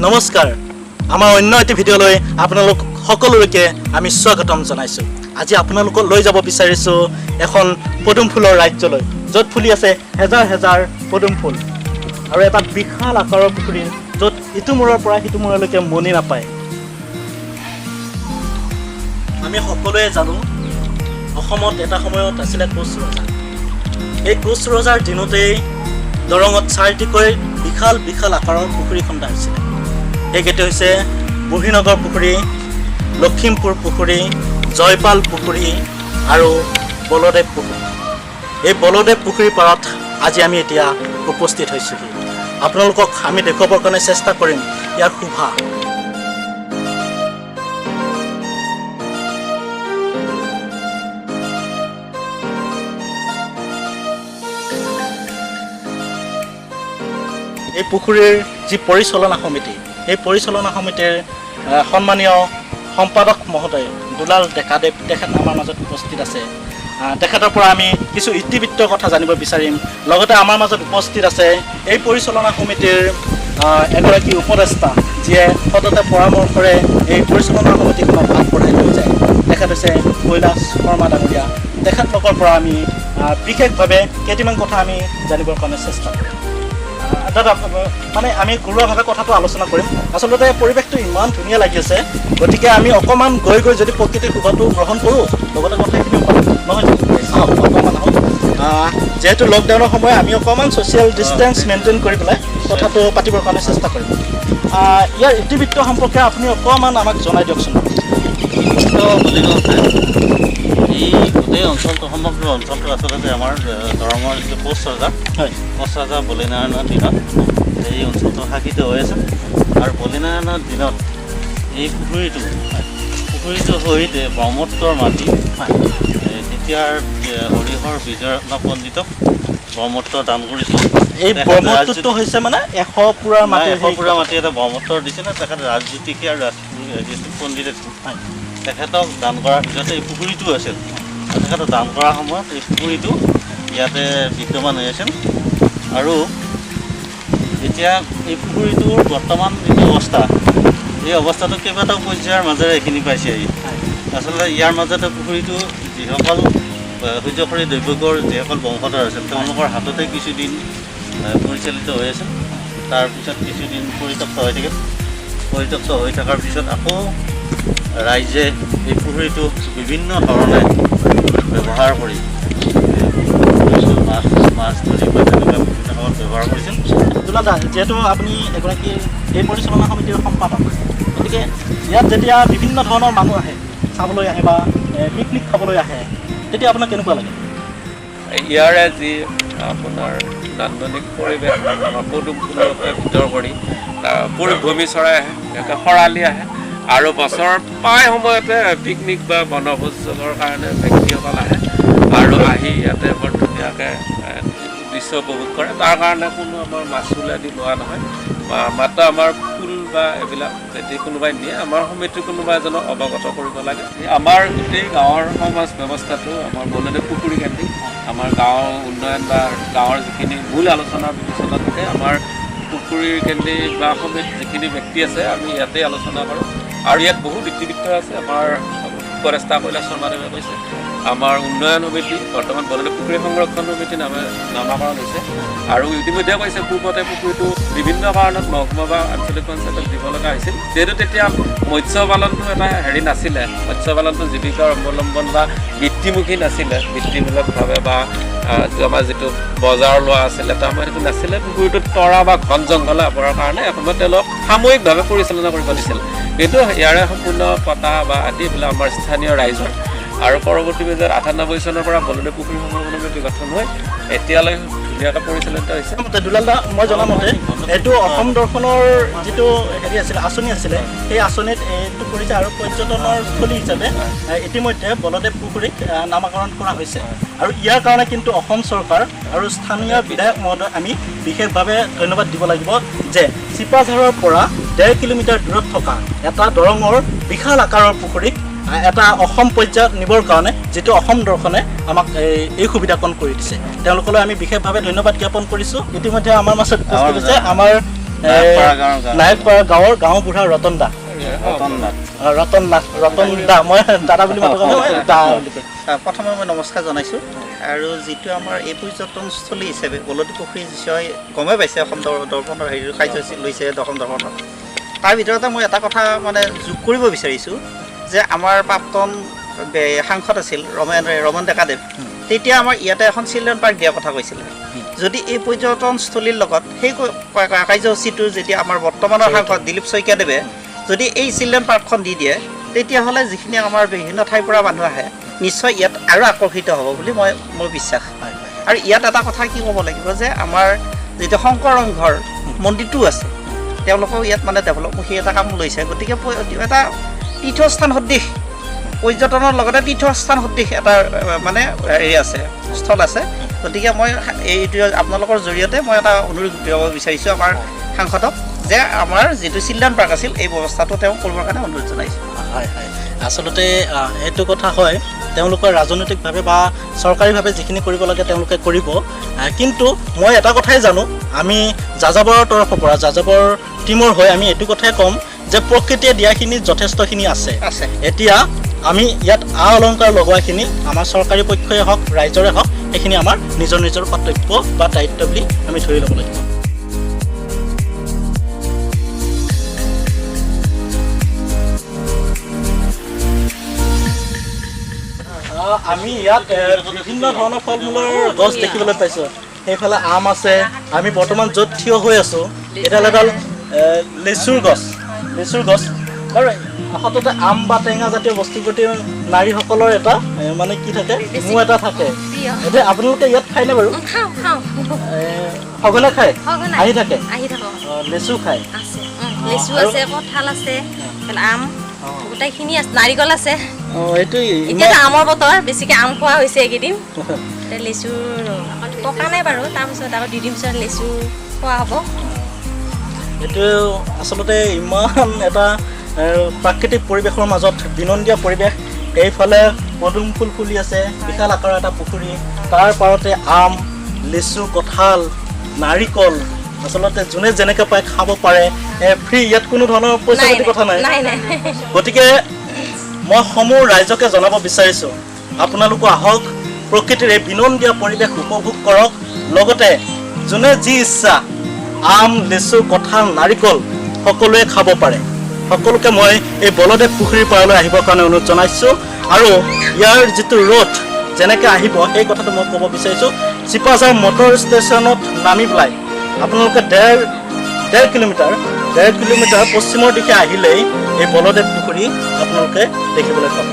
নমস্কাৰ আমাৰ অন্য এটি ভিডিঅ'লৈ আপোনালোক সকলোকে আমি স্বাগতম জনাইছোঁ। আজি আপোনালোকক লৈ যাব বিচাৰিছোঁ এখন পদুম ফুলৰ ৰাজ্যলৈ, য'ত ফুলি আছে হেজাৰ হেজাৰ পদুম ফুল আৰু এটা বিশাল আকাৰৰ পুখুৰী, য'ত ইটো মূৰৰ পৰা সিটো মূৰলৈকে মনি নাপায়। আমি সকলোৱে জানো অসমত এটা সময়ত আছিলে কোচ ৰজা। এই কোচ ৰজাৰ দিনতেই দৰঙত 4টিকৈ বিশাল বিশাল আকাৰৰ পুখুৰী খন্দা হৈছিলে। এইকেইটা হৈছে বুঢ়ীনগৰ পুখুৰী, লখিমপুৰ পুখুৰী, জয়পাল পুখুৰী আৰু বলদেৱ পুখুৰী। এই বলদেৱ পুখুৰীৰ পাৰত আজি আমি এতিয়া উপস্থিত হৈছোঁহি। আপোনালোকক আমি দেখুৱাবৰ কাৰণে চেষ্টা কৰিম ইয়াৰ শোভা। এই পুখুৰীৰ যি পৰিচালনা সমিতি, এই পৰিচালনা সমিতিৰ সন্মানীয় সম্পাদক মহোদয় দুলাল ডেকাদেৱ, তেখেত আমাৰ মাজত উপস্থিত আছে। তেখেতৰ পৰা আমি কিছু ইতিবৃত্তৰ কথা জানিব বিচাৰিম। লগতে আমাৰ মাজত উপস্থিত আছে এই পৰিচালনা সমিতিৰ এগৰাকী উপদেষ্টা, যিয়ে সততে পৰামৰ্শৰে এই পৰিচালনা সমিতিখনক আগবঢ়াই লৈ যায়। তেখেত হৈছে কৈলাশ শৰ্মা ডাঙৰীয়া। তেখেতলোকৰ পৰা আমি বিশেষভাৱে কেইটামান কথা আমি জানিবৰ কাৰণে চেষ্টা কৰিম। দাদা, মানে আমি ঘৰুৱাভাৱে কথাটো আলোচনা কৰিম। আচলতে পৰিৱেশটো ইমান ধুনীয়া লাগি আছে, গতিকে আমি অকণমান গৈ যদি প্ৰকৃতিৰ শোভাটো গ্ৰহণ কৰোঁ, লগতে কথাখিনিও নহয় অকণমান আহোঁ। যিহেতু লকডাউনৰ সময়, আমি অকণমান ছ'চিয়েল ডিষ্টেঞ্চ মেইনটেইন কৰি পেলাই কথাটো পাতিবৰ কাৰণে চেষ্টা কৰিম। ইয়াৰ ইতিবৃত্ত সম্পৰ্কে আপুনি অকণমান আমাক জনাই দিয়কচোন। এই গোটেই অঞ্চলটো, সমগ্ৰ অঞ্চলটো আচলতে আমাৰ দৰঙৰ যিটো কোচ ৰজা, কোচ ৰজা বলিনাৰায়ণৰ দিনত এই অঞ্চলটো শাসিত হৈ আছে। আৰু বলিনাৰায়ণৰ দিনত এই পুখুৰীটো সহিত ব্ৰহ্মপুত্ৰৰ মাটি, তেতিয়াৰ হৰিহৰ বিজয়ৰত্ন পণ্ডিতক ব্ৰহ্মপুত্ৰ দান কৰিছিল। এই ব্ৰহ্মপুত্ৰটো হৈছে মানে 100 পুৰা মাটি এটা ব্ৰহ্মপুত্ৰৰ দিছিলে। তেখেত ৰাজজ্যোতিষী আৰু ৰাজনীতি পণ্ডিতে তেখেতক দান কৰাৰ পিছতে এই পুখুৰীটো আছিল। তেখেতক দান কৰাৰ সময়ত এই পুখুৰীটো ইয়াতে বিদ্যমান হৈ আছিল। আৰু এতিয়া এই পুখুৰীটোৰ বৰ্তমান যিটো অৱস্থা, এই অৱস্থাটো কেইবাটাও পৰ্যায়ৰ মাজেৰে এইখিনি পাইছেহি। আচলতে ইয়াৰ মাজতে পুখুৰীটো যিসকল সূৰ্যখৰী দৈৱকৰ যিসকল বংশধৰ আছিল, তেওঁলোকৰ হাততে কিছুদিন পৰিচালিত হৈ আছিল। তাৰপিছত কিছুদিন পৰিত্যক্ত হৈ থাকিল। পৰিত্যক্ত হৈ থকাৰ পিছত আকৌ ৰাইজে এই পুখুৰীটো বিভিন্ন ধৰণে ব্যৱহাৰ কৰি মাছ ধৰি বা তেনেকুৱা বিভিন্ন কামত ব্যৱহাৰ কৰিছিল। দুলাদা, যিহেতু আপুনি এগৰাকী এই পৰিচালনা সমিতিৰ সম্পাদক, গতিকে ইয়াত যেতিয়া বিভিন্ন ধৰণৰ মানুহ আহে, চাবলৈ আহে বা পিকনিক খাবলৈ আহে, তেতিয়া আপোনাৰ কেনেকুৱা লাগে? ইয়াৰে যি আপোনাৰ নান্দনিক পৰিৱেশ, পদুম ফুলকে ভিতৰ কৰি পৰিভ্ৰমী চৰাই আহে, শৰালী আহে, আৰু বছৰৰ প্ৰায় সময়তে পিকনিক বা বনভোজৰ কাৰণে ব্যক্তিসকল আহে আৰু আহি ইয়াতে বৰ ধুনীয়াকৈ দৃশ্য উপভোগ কৰে। তাৰ কাৰণে কোনো আমাৰ মাচুল আদি লোৱা নহয়, মাত্ৰ আমাৰ ফুল বা এইবিলাক যদি কোনোবাই নিয়ে, আমাৰ সমিতিৰ কোনোবা এজনক অৱগত কৰিব লাগে। আমাৰ গোটেই গাঁৱৰ সমাজ ব্যৱস্থাটো আমাৰ বলদেৱ পুখুৰী কেন্দ্ৰিক। আমাৰ গাঁৱৰ উন্নয়ন বা গাঁৱৰ যিখিনি মূল আলোচনা বিবেচনা থাকে, আমাৰ পুখুৰী কেন্দ্ৰিক বা সমিতিৰ যিখিনি ব্যক্তি আছে, আমি ইয়াতে আলোচনা কৰোঁ। আৰু ইয়াত বহুত ইতিবৃত্ত আছে। আমাৰ উপদেষ্টা কৈলাশ শৰ্মাদেৱে কৈছে, আমাৰ উন্নয়ন সমিতি বৰ্তমান বলদেৱ পুখুৰী সংৰক্ষণ সমিতি নামাকৰণ হৈছে। আৰু ইতিমধ্যে কৈছে পূৰ্বতে পুখুৰীটো বিভিন্ন কাৰণত মহকুমা বা আঞ্চলিক পঞ্চায়তক দিব লগা হৈছিল। যিহেতু তেতিয়া মৎস্য পালনটো এটা নাছিলে, মৎস্য পালনটো জীৱিকাৰ অৱলম্বন বা বৃত্তিমুখী নাছিলে, বৃত্তিমূলকভাৱে বা আমাৰ যিটো বজাৰ লোৱা আছিলে তাৰ মানে সেইটো নাছিলে। পুখুৰীটোত তৰা বা ঘন জংঘলে আৱৰাৰ কাৰণে এসময়ত তেওঁলোক সাময়িকভাৱে পৰিচালনা কৰিব দিছিল। কিন্তু ইয়াৰে সম্পূৰ্ণ পতা বা আদি এইবিলাক আমাৰ স্থানীয় ৰাইজৰ। আৰু পৰৱৰ্তী পৰ্যায়ত 98 চনৰ পৰা বলদেৱ পুখুৰী সংৰক্ষণ সমিতি গঠন হৈ এতিয়ালৈ ধুনীয়াকৈ পৰিচালিত হৈছে। দুলালদা, মই জনামতে এইটো অসম দৰ্শনৰ যিটো আছিলে, আঁচনি আছিলে, সেই আঁচনিত এইটো কৰিছে আৰু পৰ্যটনৰ স্থলী হিচাপে ইতিমধ্যে বলদেৱ পুখুৰীক নামাকৰণ কৰা হৈছে। আৰু ইয়াৰ কাৰণে কিন্তু অসম চৰকাৰ আৰু স্থানীয় বিধায়ক মহোদয় আমি বিশেষভাৱে ধন্যবাদ দিব লাগিব যে চিপাঝাৰৰ পৰা 1.5 কিলোমিটাৰ দূৰত থকা এটা দৰঙৰ বিশাল আকাৰৰ পুখুৰীক এটা অসম পৰ্যায়ত নিবৰ কাৰণে যেটো অসম দৰ্শনে আমাক এই সুবিধাকণ কৰি দিছে তেওঁলোকলৈ আমি বিশেষভাৱে ধন্যবাদ জ্ঞাপন কৰিছো। ইতিমধ্যে আমাৰ মাজত উপস্থিত আছে আমাৰ নায়কপাৰা গাঁৱৰ গাঁওবুঢ়া ৰতন দা মই দাদা বুলি মাতো দা বুলি কয়। প্ৰথমে মই নমস্কাৰ জনাইছোঁ আৰু যিটো আমাৰ এই পৰ্যটনস্থলী হিচাপে বলদী পুখুৰী বিষয়ে গমেই পাইছে অসম দৰ্পণৰ হেৰি কাৰ্যসূচী লৈছে অসম দৰ্পণত। তাৰ ভিতৰতে মই এটা কথা মানে যোগ কৰিব বিচাৰিছোঁ যে আমাৰ প্ৰাক্তন সাংসদ আছিল ৰমন ডেকাদেৱ, তেতিয়া আমাৰ ইয়াতে এখন চিলড্ৰেন পাৰ্ক দিয়াৰ কথা কৈছিলে। যদি এই পৰ্যটনস্থলীৰ লগত সেই কাৰ্যসূচীটো যেতিয়া আমাৰ বৰ্তমানৰ সাংসদ দিলীপ শইকীয়াদেৱে যদি এই চিলড্ৰেন পাৰ্কখন দি দিয়ে, তেতিয়াহ'লে যিখিনি আমাৰ বিভিন্ন ঠাইৰ পৰা মানুহ আহে নিশ্চয় ইয়াত আৰু আকৰ্ষিত হ'ব বুলি মোৰ বিশ্বাস। আৰু ইয়াত এটা কথা কি ক'ব লাগিব যে আমাৰ যিটো শংকৰ ৰংঘৰ মন্দিৰটো আছে, তেওঁলোকেও ইয়াত মানে ডেভেলপমুখী এটা কাম লৈছে। গতিকে এটা তীৰ্থস্থান সদৃশ পৰ্যটনৰ লগতে তীৰ্থস্থান সদৃশ এটা মানে হেৰি আছে, স্থল আছে। গতিকে মই এইটো আপোনালোকৰ জৰিয়তে মই এটা অনুৰোধ কৰিব বিচাৰিছোঁ আমাৰ সাংসদক যে আমাৰ যিটো চিলড্ৰেন পাৰ্ক আছিল এই ব্যৱস্থাটো তেওঁ কৰিবৰ কাৰণে অনুৰোধ জনাইছোঁ। হয় হয়, আচলতে এইটো কথা হয়, তেওঁলোকৰ ৰাজনৈতিকভাৱে বা চৰকাৰীভাৱে যিখিনি কৰিব লাগে তেওঁলোকে কৰিব। কিন্তু মই এটা কথাই জানো, আমি যাযাবৰৰ তৰফৰ পৰা যাযাবৰ টীমৰ হৈ আমি এইটো কথাই ক'ম যে প্ৰকৃতিয়ে দিয়াখিনি যথেষ্টখিনি আছে। এতিয়া আমি ইয়াত অলংকাৰ লগোৱাখিনি আমাৰ চৰকাৰী পক্ষই হওক ৰাইজৰে হওক সেইখিনি আমাৰ নিজৰ নিজৰ কৰ্তব্য বা দায়িত্ব বুলি আমি ধৰি ল'ব লাগিব। আমি ইয়াত বিভিন্ন ধৰণৰ ফল মূলৰ গছ দেখিবলৈ পাইছোঁ। সেইফালে আম আছে, আমি বৰ্তমান য'ত থিয় হৈ আছোঁ এডাল এডাল লেচুৰ গছ আৰু সততে আম বা টেঙা জাতীয় বস্তুৰ প্ৰতি নাৰীসকলৰ এটা মানে কি থাকে, মোৰ এটা থাকে। এতিয়া আপোনালোকে ইয়াত খায়নে বাৰু? সঘনে খায়, আহি থাকে লেচু খায়, লেচু আছে, কঁঠাল আছে, আম গোটেইখিনি আছে, নাৰিকল আছে। এতিয়া আমৰ বতৰ, বেছিকৈ আম খোৱা হৈছে এইকেইদিন। লেচু পকা নাই বাৰু, তাৰপিছত আকৌ 2 দিন পিছত লেচু খোৱা হ'ব। এইটো আচলতে ইমান এটা প্ৰাকৃতিক পৰিৱেশৰ মাজত বিনন্দীয়া পৰিৱেশ। এইফালে পদুম ফুল ফুলি আছে, বিশাল আকাৰৰ এটা পুখুৰী, তাৰ পাৰতে আম, লেচু, কঁঠাল, নাৰিকল। আচলতে যোনে যেনেকৈ পায় খাব পাৰে, ফ্ৰী, ইয়াত কোনো ধৰণৰ পইচা পাতি কথা নাই। গতিকে মই সমূহ ৰাইজকে জনাব বিচাৰিছোঁ, আপোনালোকো আহক, প্ৰকৃতিৰ এই বিনন্দীয়া পৰিৱেশ উপভোগ কৰক। লগতে যোনে যি ইচ্ছা আম, লেচু, কঁঠাল, নাৰিকল সকলোৱে খাব পাৰে। সকলোকে মই এই বলদেৱ পুখুৰীৰ পাৰলৈ আহিবৰ কাৰণে অনুৰোধ জনাইছোঁ। আৰু ইয়াৰ যিটো ৰোড যেনেকৈ আহিব সেই কথাটো মই ক'ব বিচাৰিছোঁ। চিপাঝাৰ মটৰ ষ্টেচনত নামি পেলাই আপোনালোকে ডেৰ কিলোমিটাৰ পশ্চিমৰ দিশে আহিলেই এই বলদেৱ পুখুৰী আপোনালোকে দেখিবলৈ পাব।